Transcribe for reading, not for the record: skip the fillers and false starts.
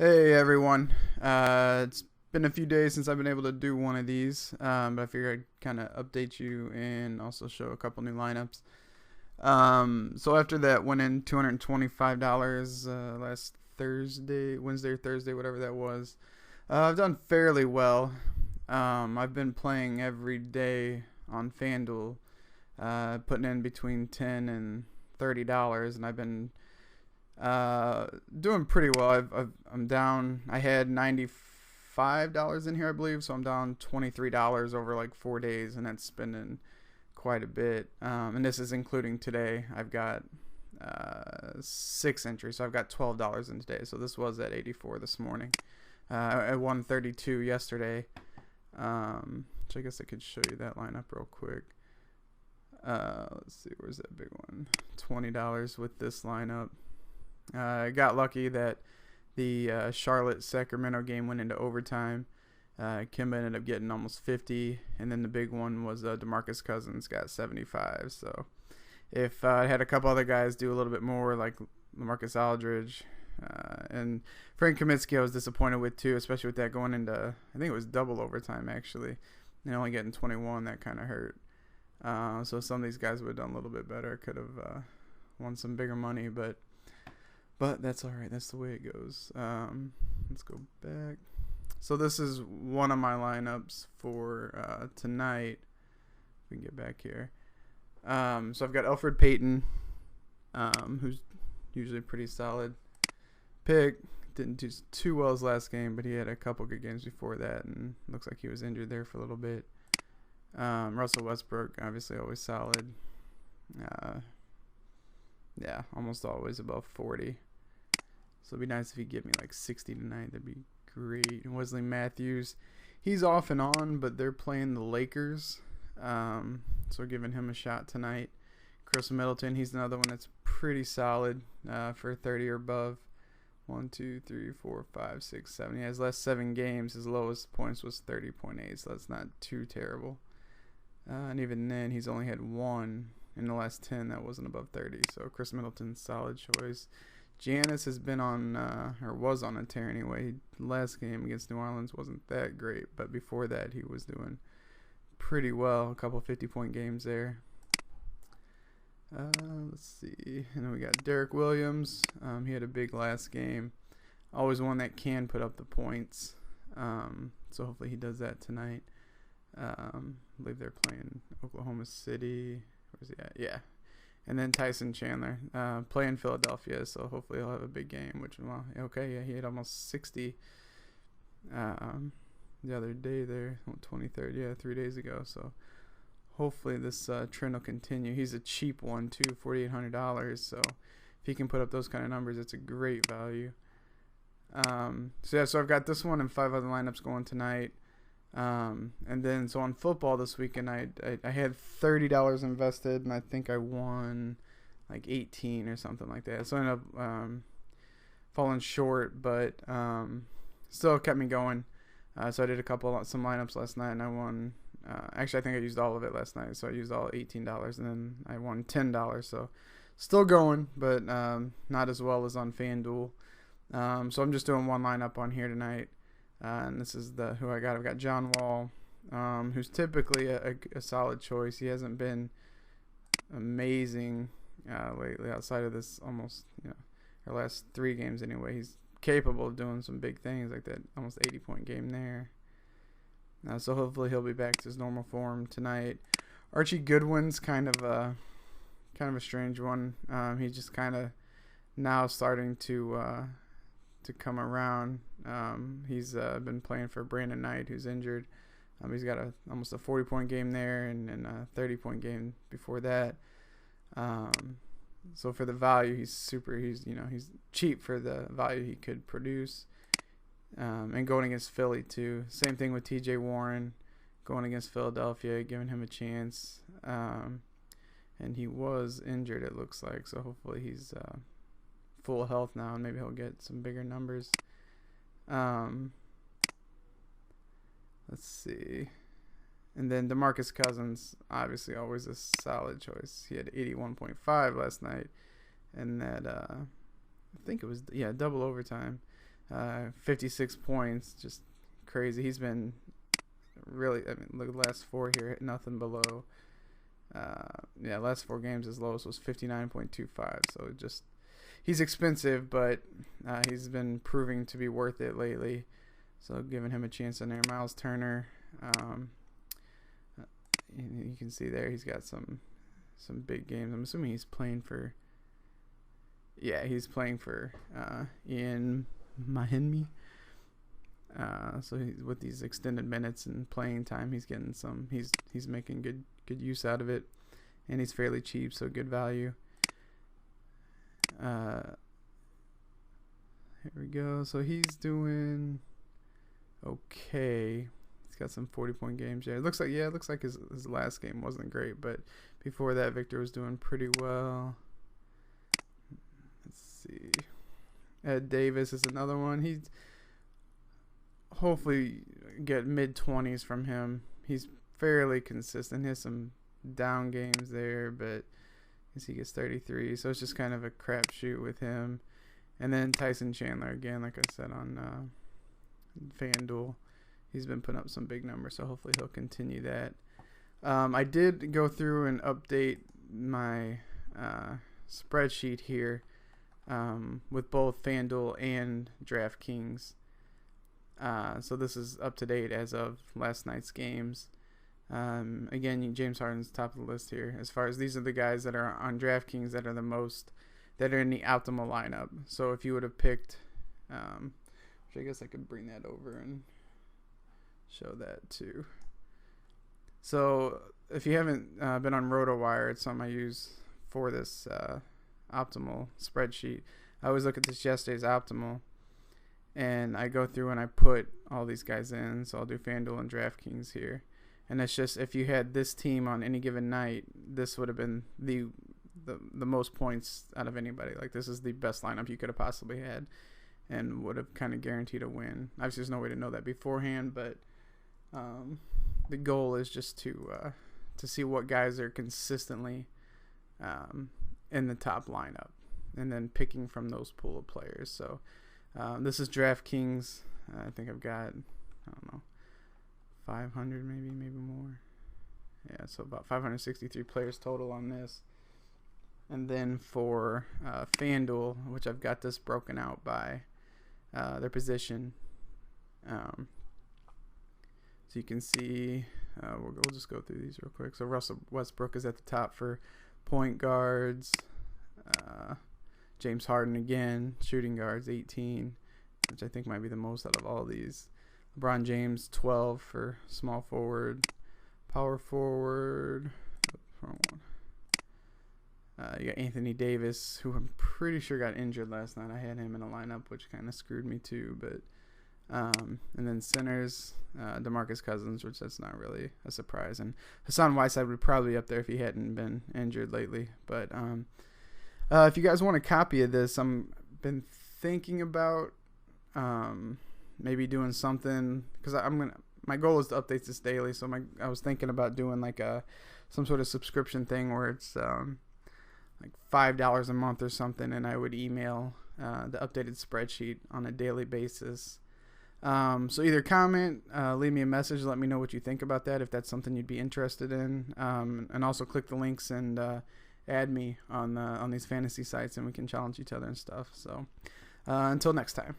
Hey everyone. It's been a few days since I've been able to do one of these, but I figured I'd kind of update you and also show a couple new lineups. So after that went in $225 last Thursday, Wednesday or Thursday, whatever that was. I've done fairly well. I've been playing every day on FanDuel, putting in between $10 and $30, and I've been doing pretty well. I'm down. I had $95 in here, I believe, so I'm down $23 over like 4 days, and that's spending quite a bit. And this is including today. I've got 6 entries, so I've got $12 in today. So this was at 84 this morning. At 132 yesterday. So I guess I could show you that lineup real quick. Let's see, where's that big one? $20 with this lineup. I got lucky that the Charlotte-Sacramento game went into overtime. Kimba ended up getting almost 50, and then the big one was Demarcus Cousins got 75. So if I had a couple other guys do a little bit more, like LaMarcus Aldridge and Frank Kaminsky, I was disappointed with too, especially with that going into, I think it was double overtime actually, and only getting 21. That kind of hurt. So some of these guys would have done a little bit better. Could have won some bigger money, but that's all right. That's the way it goes. Let's go back. So this is one of my lineups for tonight. If we can get back here. So I've got Elfrid, Payton, who's usually pretty solid pick. Didn't do too well his last game, but he had a couple good games before that, and looks like he was injured there for a little bit. Russell Westbrook, obviously always solid. Yeah, almost always above 40. So it'd be nice if he'd give me like 60 tonight. That'd be great. And Wesley Matthews, he's off and on, but they're playing the Lakers. So we're giving him a shot tonight. Khris Middleton, he's another one that's pretty solid for 30 or above. 1, 2, 3, 4, 5, 6, 7. He has last 7 games. His lowest points was 30.8, so that's not too terrible. And even then, he's only had 1 in the last 10 that wasn't above 30. So Khris Middleton's solid choice. Giannis has been on, or was on a tear anyway. Last game against New Orleans wasn't that great, but before that he was doing pretty well. A couple 50-point games there. Let's see. And then we got Derrick Williams. He had a big last game. Always one that can put up the points. So hopefully he does that tonight. I believe they're playing Oklahoma City. Where's he at? Yeah. And then Tyson Chandler playing Philadelphia, so hopefully he'll have a big game. Which, well, okay, yeah, he had almost 60 the other day there, 23rd, yeah, 3 days ago. So hopefully this trend will continue. He's a cheap one too, $4,800. So if he can put up those kind of numbers, it's a great value. So I've got this one and 5 other lineups going tonight. And then so on football this weekend, I had $30 invested, and I think I won like 18 or something like that. So I ended up falling short, but still kept me going. So I did some lineups last night, and I won. Actually, I think I used all of it last night, so I used all $18, and then I won $10. So still going, but not as well as on FanDuel. So I'm just doing one lineup on here tonight. And this is who I got. I've got John Wall, who's typically a solid choice. He hasn't been amazing lately outside of this almost, our last 3 games anyway. He's capable of doing some big things like that almost 80-point game there. So hopefully he'll be back to his normal form tonight. Archie Goodwin's kind of a strange one. He's just kind of now starting to come around. He's been playing for Brandon Knight, who's injured. He's got almost a 40-point game there and a 30-point game before that. So for the value, he's cheap for the value he could produce. And going against Philly too. Same thing with TJ Warren, going against Philadelphia, giving him a chance. And he was injured, it looks like. So hopefully he's full health now, and maybe he'll get some bigger numbers. Let's see. And then Demarcus Cousins, obviously always a solid choice. He had 81.5 last night, and that I think it was double overtime. 56 points, just crazy. He's been really, I mean, look at the last 4 here, hit nothing below. Last 4 games, his lowest was 59.25. So just, he's expensive, but he's been proving to be worth it lately. So giving him a chance in there. Miles Turner, you can see there he's got some big games. I'm assuming he's playing for. Yeah, he's playing for Ian Mahinmi. So with these extended minutes and playing time, he's getting some. He's making good use out of it, and he's fairly cheap, so good value. Here we go. So he's doing okay. He's got some 40-point games. It looks like his last game wasn't great, but before that, Victor was doing pretty well. Let's see. Ed Davis is another one. He's hopefully get mid-20s from him. He's fairly consistent. He has some down games there, but he gets 33. So it's just kind of a crapshoot with him. And then Tyson Chandler again, like I said on FanDuel, he's been putting up some big numbers. So hopefully he'll continue that. I did go through and update my spreadsheet here with both FanDuel and Draft Kings. So this is up to date as of last night's games. Again, James Harden's top of the list here. As far as these are the guys that are on DraftKings that are that are in the optimal lineup. So if you would have picked, which I guess I could bring that over and show that too. So if you haven't been on RotoWire, it's something I use for this optimal spreadsheet. I always look at this yesterday's optimal, and I go through and I put all these guys in. So I'll do FanDuel and DraftKings here. And it's just, if you had this team on any given night, this would have been the most points out of anybody. Like, this is the best lineup you could have possibly had and would have kind of guaranteed a win. Obviously, there's no way to know that beforehand, but the goal is just to see what guys are consistently in the top lineup and then picking from those pool of players. So this is DraftKings. I think I've got, I don't know, 500 maybe more. Yeah, so about 563 players total on this. And then for FanDuel, which I've got this broken out by their position. So you can see, we'll just go through these real quick. So Russell Westbrook is at the top for point guards. James Harden again, shooting guards 18, which I think might be the most out of all these. LeBron James 12 for small forward, power forward. Wrong one. You got Anthony Davis, who I'm pretty sure got injured last night. I had him in a lineup, which kind of screwed me too. But and then centers, Demarcus Cousins, which that's not really a surprise. And Hassan Whiteside would probably be up there if he hadn't been injured lately. But if you guys want a copy of this, I'm been thinking about maybe doing something, because my goal is to update this daily. So I was thinking about doing like some sort of subscription thing where it's like $5 a month or something, and I would email the updated spreadsheet on a daily basis. So either comment, leave me a message, let me know what you think about that, if that's something you'd be interested in, and also click the links and add me on these fantasy sites, and we can challenge each other and stuff. So until next time.